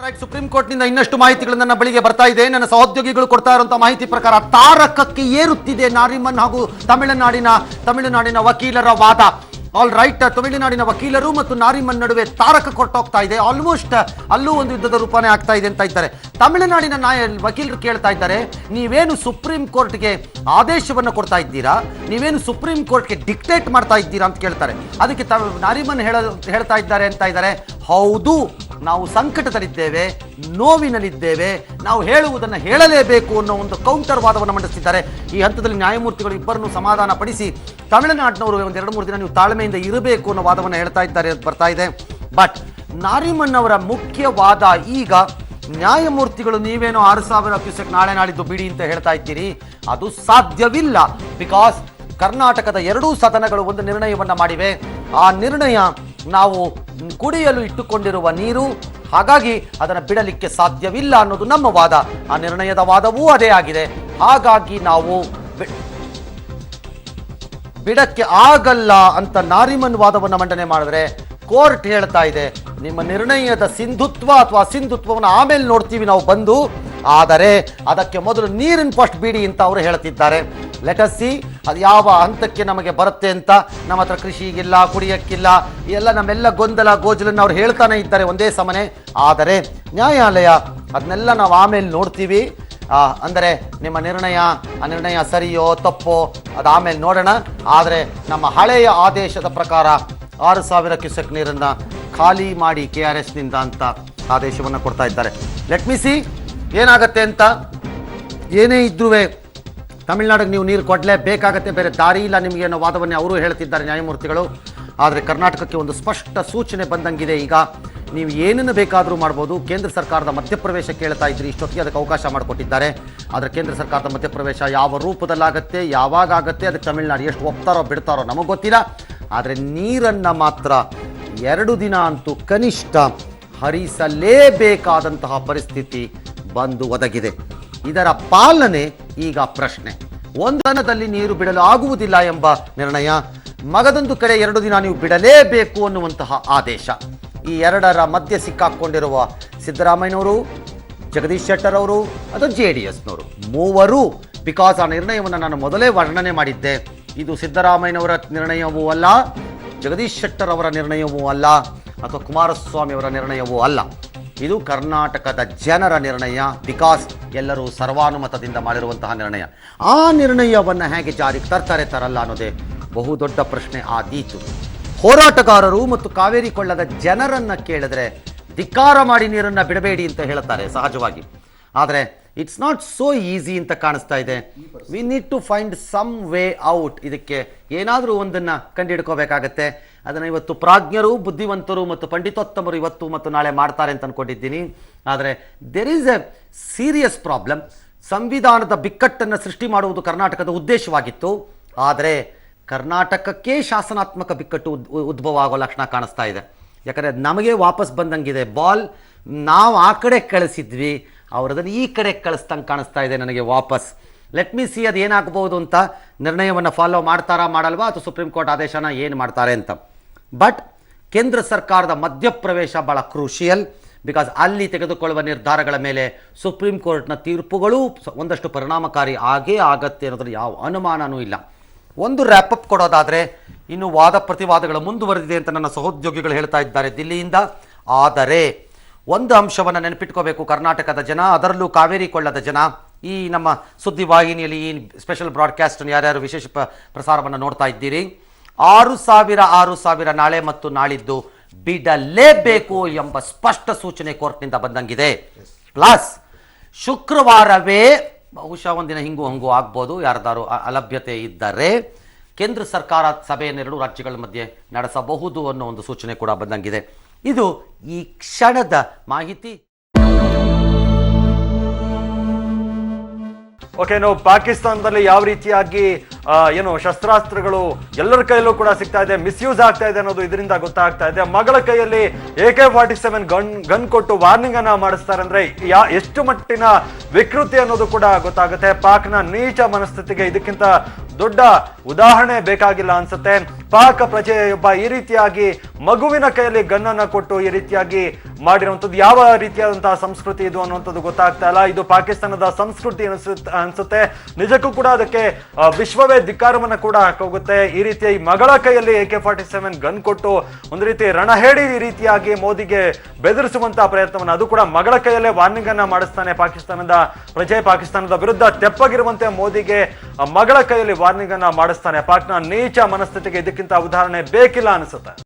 Supreme ಕೋರ್ಟ್ನಿಂದ ಇನ್ನಷ್ಟು ಮಾಹಿತಿಗಳು ನನ್ನ ಬಳಿಗೆ ಬರ್ತಾ ಇದೆ. ನನ್ನ ಸಹೋದ್ಯೋಗಿಗಳು ಕೊಡ್ತಾ ಇರುವಂತಹ ಮಾಹಿತಿ ಪ್ರಕಾರ ತಾರಕಕ್ಕೆ ಏರುತ್ತಿದೆ ನಾರಿಮನ್ ಹಾಗೂ ತಮಿಳುನಾಡಿನ ವಕೀಲರ ವಾದ. ಆಲ್ ರೈಟ್, ತಮಿಳುನಾಡಿನ ವಕೀಲರು ಮತ್ತು ನಾರಿಮನ್ ನಡುವೆ ತಾರಕ ಕೊಟ್ಟೋಗ್ತಾ ಇದೆ. ಆಲ್ಮೋಸ್ಟ್ ಅಲ್ಲೂ ಒಂದು ಯುದ್ಧದ ರೂಪನೇ ಆಗ್ತಾ ಇದೆ ಅಂತ ಇದ್ದಾರೆ. ತಮಿಳುನಾಡಿನ ವಕೀಲರು ಕೇಳ್ತಾ ಇದ್ದಾರೆ, ನೀವೇನು ಸುಪ್ರೀಂ ಕೋರ್ಟ್ಗೆ ಆದೇಶವನ್ನು ಕೊಡ್ತಾ ಇದ್ದೀರಾ, ನೀವೇನು ಸುಪ್ರೀಂ ಕೋರ್ಟ್ಗೆ ಡಿಕ್ಟೇಟ್ ಮಾಡ್ತಾ ಇದ್ದೀರಾ ಅಂತ ಕೇಳ್ತಾರೆ. ಅದಕ್ಕೆ ನಾರಿಮನ್ ಹೇಳ್ತಾ ಇದ್ದಾರೆ, ಹೌದು, ನಾವು ಸಂಕಟದಲ್ಲಿದ್ದೇವೆ, ನೋವಿನಲ್ಲಿದ್ದೇವೆ, ನಾವು ಹೇಳುವುದನ್ನು ಹೇಳಲೇಬೇಕು ಅನ್ನೋ ಒಂದು ಕೌಂಟರ್ ವಾದವನ್ನು ಮಂಡಿಸಿದ್ದಾರೆ. ಈ ಹಂತದಲ್ಲಿ ನ್ಯಾಯಮೂರ್ತಿಗಳು ಇಬ್ಬರನ್ನು ಸಮಾಧಾನ ಪಡಿಸಿ ತಮಿಳುನಾಡಿನವರು ಒಂದು 2-3 ದಿನ ನೀವು ತಾಳ್ಮೆಯಿಂದ ಇರಬೇಕು ಅನ್ನೋ ವಾದವನ್ನು ಹೇಳ್ತಾ ಇದ್ದಾರೆ ಬರ್ತಾ ಇದೆ. ಬಟ್ ನಾರಿಮನ್ ಅವರ ಮುಖ್ಯ ವಾದ ಈಗ, ನ್ಯಾಯಮೂರ್ತಿಗಳು ನೀವೇನೋ 6,000 ಕ್ಯೂಸೆಕ್ ನಾಳೆ ನಾಳಿದ್ದು ಬಿಡಿ ಅಂತ ಹೇಳ್ತಾ ಇದ್ದೀರಿ, ಅದು ಸಾಧ್ಯವಿಲ್ಲ. ಬಿಕಾಸ್ ಕರ್ನಾಟಕದ 2 ಸದನಗಳು ಒಂದು ನಿರ್ಣಯವನ್ನು ಮಾಡಿವೆ. ಆ ನಿರ್ಣಯ ನಾವು ಕುಡಿಯಲು ಇಟ್ಟುಕೊಂಡಿರುವ ನೀರು, ಹಾಗಾಗಿ ಅದನ್ನು ಬಿಡಲಿಕ್ಕೆ ಸಾಧ್ಯವಿಲ್ಲ ಅನ್ನೋದು ನಮ್ಮ ವಾದ. ಆ ನಿರ್ಣಯದ ವಾದವೂ ಅದೇ ಆಗಿದೆ. ಹಾಗಾಗಿ ನಾವು ಬಿಡಕ್ಕೆ ಆಗಲ್ಲ ಅಂತ ನಾರಿಮನ್ ವಾದವನ್ನು ಮಂಡನೆ ಮಾಡಿದ್ರೆ ಕೋರ್ಟ್ ಹೇಳ್ತಾ ಇದೆ, ನಿಮ್ಮ ನಿರ್ಣಯದ ಸಿಂಧುತ್ವ ಅಥವಾ ಅಸಿಂಧುತ್ವವನ್ನು ಆಮೇಲೆ ನೋಡ್ತೀವಿ ನಾವು ಬಂದು, ಆದರೆ ಅದಕ್ಕೆ ಮೊದಲು ನೀರಿನ ಫಸ್ಟ್ ಬಿಡಿ ಅಂತ ಅವರು ಹೇಳ್ತಿದ್ದಾರೆ. ಲೆಟ್ ಅಸ್ ಸಿ ಅದು ಯಾವ ಹಂತಕ್ಕೆ ನಮಗೆ ಬರುತ್ತೆ ಅಂತ. ನಮ್ಮ ಹತ್ರ ಕೃಷಿಗಿಲ್ಲ, ಕುಡಿಯಕ್ಕಿಲ್ಲ, ಎಲ್ಲ ನಮ್ಮೆಲ್ಲ ಗೊಂದಲ ಗೋಜಲನ್ನು ಅವ್ರು ಹೇಳ್ತಾನೆ ಇದ್ದಾರೆ ಒಂದೇ ಸಮನೆ. ಆದರೆ ನ್ಯಾಯಾಲಯ ಅದನ್ನೆಲ್ಲ ನಾವು ಆಮೇಲೆ ನೋಡ್ತೀವಿ, ಅಂದರೆ ನಿಮ್ಮ ಆ ನಿರ್ಣಯ ಸರಿಯೋ ತಪ್ಪೋ ಅದು ಆಮೇಲೆ ನೋಡೋಣ. ಆದರೆ ನಮ್ಮ ಹಳೆಯ ಆದೇಶದ ಪ್ರಕಾರ 6,000 ಕ್ಯೂಸೆಕ್ ನೀರನ್ನು ಖಾಲಿ ಮಾಡಿ KRSನಿಂದ ಅಂತ ಆದೇಶವನ್ನು ಕೊಡ್ತಾ ಇದ್ದಾರೆ. ಲೆಟ್ ಮಿ ಸಿ ಏನಾಗತ್ತೆ ಅಂತ. ಏನೇ ಇದ್ರೂ ತಮಿಳ್ನಾಡಿಗೆ ನೀವು ನೀರು ಕೊಡಲೇಬೇಕಾಗತ್ತೆ, ಬೇರೆ ದಾರಿ ಇಲ್ಲ ನಿಮಗೆ ಅನ್ನೋ ವಾದವನ್ನೇ ಅವರು ಹೇಳ್ತಿದ್ದಾರೆ ನ್ಯಾಯಮೂರ್ತಿಗಳು. ಆದರೆ ಕರ್ನಾಟಕಕ್ಕೆ ಒಂದು ಸ್ಪಷ್ಟ ಸೂಚನೆ ಬಂದಂಗಿದೆ. ಈಗ ನೀವು ಏನನ್ನು ಬೇಕಾದರೂ ಮಾಡ್ಬೋದು. ಕೇಂದ್ರ ಸರ್ಕಾರದ ಮಧ್ಯಪ್ರವೇಶ ಕೇಳ್ತಾ ಇದ್ರಿ, ಇಷ್ಟೊತ್ತಿಗೆ ಅದಕ್ಕೆ ಅವಕಾಶ ಮಾಡಿಕೊಟ್ಟಿದ್ದಾರೆ. ಆದರೆ ಕೇಂದ್ರ ಸರ್ಕಾರದ ಮಧ್ಯಪ್ರವೇಶ ಯಾವ ರೂಪದಲ್ಲಾಗತ್ತೆ, ಯಾವಾಗ ಆಗುತ್ತೆ, ಅದಕ್ಕೆ ತಮಿಳ್ನಾಡು ಎಷ್ಟು ಒಪ್ತಾರೋ ಬಿಡ್ತಾರೋ ನಮಗೆ ಗೊತ್ತಿಲ್ಲ. ಆದರೆ ನೀರನ್ನು ಮಾತ್ರ 2 ದಿನ ಅಂತೂ ಕನಿಷ್ಠ ಹರಿಸಲೇಬೇಕಾದಂತಹ ಪರಿಸ್ಥಿತಿ ಬಂದು ಒದಗಿದೆ. ಇದರ ಪಾಲನೆ ಈಗ ಪ್ರಶ್ನೆ. ಒಂದು ದಿನದಲ್ಲಿ ನೀರು ಬಿಡಲು ಆಗುವುದಿಲ್ಲ ಎಂಬ ನಿರ್ಣಯ, ಮಗದೊಂದು ಕಡೆ 2 ದಿನ ನೀವು ಬಿಡಲೇಬೇಕು ಅನ್ನುವಂತಹ ಆದೇಶ. ಈ ಎರಡರ ಮಧ್ಯೆ ಸಿಕ್ಕಾಕೊಂಡಿರುವ ಸಿದ್ದರಾಮಯ್ಯನವರು, ಜಗದೀಶ್ ಶೆಟ್ಟರ್ ಅವರು, ಅದು JDSನವರು ಮೂವರು. ಬಿಕಾಸ್ ಆ ನಿರ್ಣಯವನ್ನು ನಾನು ಮೊದಲೇ ವರ್ಣನೆ ಮಾಡಿದ್ದೆ. ಇದು ಸಿದ್ದರಾಮಯ್ಯನವರ ನಿರ್ಣಯವೂ ಅಲ್ಲ, ಜಗದೀಶ್ ಶೆಟ್ಟರ್ ಅವರ ನಿರ್ಣಯವೂ ಅಲ್ಲ, ಅಥವಾ ಕುಮಾರಸ್ವಾಮಿ ಅವರ ನಿರ್ಣಯವೂ ಅಲ್ಲ. ಇದು ಕರ್ನಾಟಕದ ಜನರ ನಿರ್ಣಯ. ಬಿಕಾಸ್ ಎಲ್ಲರೂ ಸರ್ವಾನುಮತದಿಂದ ಮಾಡಿರುವಂತಹ ನಿರ್ಣಯ. ಆ ನಿರ್ಣಯವನ್ನು ಹೇಗೆ ಜಾರಿಗೆ ತರಲ್ಲ ಅನ್ನೋದೇ ಬಹುದೊಡ್ಡ ಪ್ರಶ್ನೆ ಆದೀತು. ಹೋರಾಟಗಾರರು ಮತ್ತು ಕಾವೇರಿ ಕೊಳ್ಳದ ಜನರನ್ನು ಕೇಳಿದ್ರೆ ಧಿಕ್ಕಾರ ಮಾಡಿ ನೀರನ್ನು ಬಿಡಬೇಡಿ ಅಂತ ಹೇಳ್ತಾರೆ ಸಹಜವಾಗಿ. ಆದರೆ ಇಟ್ಸ್ ನಾಟ್ ಸೋ ಈಸಿ ಅಂತ ಕಾಣಿಸ್ತಾ ಇದೆ. We need to find some way out. ಇದಕ್ಕೆ ಏನಾದರೂ ಒಂದನ್ನು ಕಂಡುಹಿಡ್ಕೋಬೇಕಾಗತ್ತೆ. ಅದನ್ನು ಇವತ್ತು ಪ್ರಾಜ್ಞರು, ಬುದ್ಧಿವಂತರು ಮತ್ತು ಪಂಡಿತೋತ್ತಮರು ಇವತ್ತು ಮತ್ತು ನಾಳೆ ಮಾಡ್ತಾರೆ ಅಂತ ಅಂದ್ಕೊಂಡಿದ್ದೀನಿ. ಆದರೆ there is A serious problem. ಸಂವಿಧಾನದ ಬಿಕ್ಕಟ್ಟನ್ನು ಸೃಷ್ಟಿ ಮಾಡುವುದು ಕರ್ನಾಟಕದ ಉದ್ದೇಶವಾಗಿತ್ತು. ಆದರೆ ಕರ್ನಾಟಕಕ್ಕೆ ಶಾಸನಾತ್ಮಕ ಬಿಕ್ಕಟ್ಟು ಉದ್ಭವ ಆಗೋ ಲಕ್ಷಣ ಕಾಣಿಸ್ತಾ ಇದೆ. ಯಾಕಂದರೆ ನಮಗೆ ವಾಪಸ್ ಬಂದಂಗಿದೆ ಬಾಲ್. ನಾವು ಆ ಕಡೆ ಕಳಿಸಿದ್ವಿ, ಅವರದನ್ನು ಈ ಕಡೆ ಕಳಿಸ್ದಂಗೆ ಕಾಣಿಸ್ತಾ ಇದೆ ನನಗೆ ವಾಪಸ್. ಲೆಟ್ ಮಿ ಸಿ ಅದು ಏನಾಗಬಹುದು ಅಂತ. ನಿರ್ಣಯವನ್ನು ಫಾಲೋ ಮಾಡ್ತಾರಾ ಮಾಡಲ್ವಾ, ಅಥವಾ ಸುಪ್ರೀಂ ಕೋರ್ಟ್ ಆದೇಶನ ಏನು ಮಾಡ್ತಾರೆ ಅಂತ. ಬಟ್ ಕೇಂದ್ರ ಸರ್ಕಾರದ ಮಧ್ಯಪ್ರವೇಶ ಭಾಳ ಕ್ರೂಷಿಯಲ್. ಬಿಕಾಸ್ ಅಲ್ಲಿ ತೆಗೆದುಕೊಳ್ಳುವ ನಿರ್ಧಾರಗಳ ಮೇಲೆ ಸುಪ್ರೀಂ ಕೋರ್ಟ್ನ ತೀರ್ಪುಗಳು ಒಂದಷ್ಟು ಪರಿಣಾಮಕಾರಿ ಆಗತ್ತೆ ಅನ್ನೋದ್ರಲ್ಲಿ ಯಾವ ಅನುಮಾನವೂ ಇಲ್ಲ. ಒಂದು ರ್ಯಾಪಪ್ ಕೊಡೋದಾದರೆ, ಇನ್ನು ವಾದ ಪ್ರತಿವಾದಗಳು ಮುಂದುವರೆದಿದೆ ಅಂತ ನನ್ನ ಸಹೋದ್ಯೋಗಿಗಳು ಹೇಳ್ತಾ ಇದ್ದಾರೆ ದಿಲ್ಲಿಯಿಂದ. ಆದರೆ ಒಂದು ಅಂಶವನ್ನು ನೆನಪಿಟ್ಕೋಬೇಕು ಕರ್ನಾಟಕದ ಜನ, ಅದರಲ್ಲೂ ಕಾವೇರಿ ಕೊಳ್ಳದ ಜನ. ಈ ನಮ್ಮ ಸುದ್ದಿವಾಹಿನಿಯಲ್ಲಿ ಈ ಸ್ಪೆಷಲ್ ಬ್ರಾಡ್ಕಾಸ್ಟನ್ನು ಯಾರ್ಯಾರು ವಿಶೇಷ ಪ್ರಸಾರವನ್ನು ನೋಡ್ತಾ ಇದ್ದೀರಿ, 6,000 ನಾಳೆ ಮತ್ತು ನಾಳಿದ್ದು ಬಿಡಲೇಬೇಕು ಎಂಬ ಸ್ಪಷ್ಟ ಸೂಚನೆ ಕೋರ್ಟ್ನಿಂದ ಬಂದಂಗಿದೆ. ಪ್ಲಸ್ ಶುಕ್ರವಾರವೇ ಬಹುಶಃ ಒಂದಿನ ಹಿಂಗೂ ಆಗ್ಬೋದು, ಯಾರ್ದಾರು ಅಲಭ್ಯತೆ ಇದ್ದರೆ ಕೇಂದ್ರ ಸರ್ಕಾರ ಸಭೆಯನ್ನು 2 ರಾಜ್ಯಗಳ ಮಧ್ಯೆ ನಡೆಸಬಹುದು ಅನ್ನೋ ಒಂದು ಸೂಚನೆ ಕೂಡ ಬಂದಂಗಿದೆ. ಇದು ಈ ಕ್ಷಣದ ಮಾಹಿತಿ. ಓಕೆ, ನಾವು ಪಾಕಿಸ್ತಾನದಲ್ಲಿ ಯಾವ ರೀತಿಯಾಗಿ ಶಸ್ತ್ರಾಸ್ತ್ರಗಳು ಎಲ್ಲರ ಕೈಯಲ್ಲೂ ಕೂಡ ಸಿಗ್ತಾ ಇದೆ, ಮಿಸ್ಯೂಸ್ ಆಗ್ತಾ ಇದೆ ಅನ್ನೋದು ಇದರಿಂದ ಗೊತ್ತಾಗ್ತಾ ಇದೆ. ಮಗಳ ಕೈಯಲ್ಲಿ AK-47 ಗನ್ ಕೊಟ್ಟು ವಾರ್ನಿಂಗ್ ಅನ್ನ ಮಾಡಿಸ್ತಾರೆ ಅಂದ್ರೆ ಎಷ್ಟು ಮಟ್ಟಿನ ವಿಕೃತಿ ಅನ್ನೋದು ಕೂಡ ಗೊತ್ತಾಗುತ್ತೆ. ಪಾಕ್ನ ನೀಚ ಮನಸ್ಥಿತಿಗೆ ಇದಕ್ಕಿಂತ ದೊಡ್ಡ ಉದಾಹರಣೆ ಬೇಕಾಗಿಲ್ಲ ಅನ್ಸುತ್ತೆ. ಪಾಕ್ ಪ್ರಜೆಯೊಬ್ಬ ಈ ರೀತಿಯಾಗಿ ಮಗುವಿನ ಕೈಯಲ್ಲಿ ಗನ್ನನ್ನ ಕೊಟ್ಟು ಈ ರೀತಿಯಾಗಿ ಮಾಡಿರುವಂತದ್ದು ಯಾವ ರೀತಿಯಾದಂತಹ ಸಂಸ್ಕೃತಿ ಇದು ಅನ್ನುವಂಥದ್ದು ಗೊತ್ತಾಗ್ತಾ ಇಲ್ಲ. ಇದು ಪಾಕಿಸ್ತಾನದ ಸಂಸ್ಕೃತಿ ಅನ್ಸುತ್ತೆ. ನಿಜಕ್ಕೂ ಕೂಡ ಅದಕ್ಕೆ ವಿಶ್ವವೇ ಧಿಕ್ಕಾರವನ್ನ ಕೂಡ ಹೋಗುತ್ತೆ. ಈ ರೀತಿಯ ಈ ಮಗಳ ಕೈಯಲ್ಲಿ AK-47 ಗನ್ ಕೊಟ್ಟು ಒಂದು ರೀತಿ ರಣಹೇಡಿ ಈ ರೀತಿಯಾಗಿ ಮೋದಿಗೆ ಬೆದರಿಸುವಂತಹ ಪ್ರಯತ್ನವನ್ನ, ಅದು ಕೂಡ ಮಗಳ ಕೈಯಲ್ಲೇ ವಾರ್ನಿಂಗ್ ಅನ್ನ ಮಾಡಿಸ್ತಾನೆ ಪಾಕಿಸ್ತಾನದ ಪ್ರಜೆ. ಪಾಕಿಸ್ತಾನದ ವಿರುದ್ಧ ತೆಪ್ಪಗಿರುವಂತೆ ಮೋದಿಗೆ ಮಗಳ ಕೈಯಲ್ಲಿ ವಾರ್ನಿಂಗ್ ಅನ್ನ ಮಾಡಿಸ್ತಾನೆ. ಪಾಕ್ನ ನೀಚ ಮನಸ್ಥಿತಿಗೆ ಇದಕ್ಕಿಂತ ಉದಾಹರಣೆ ಬೇಕಿಲ್ಲ ಅನಿಸುತ್ತೆ.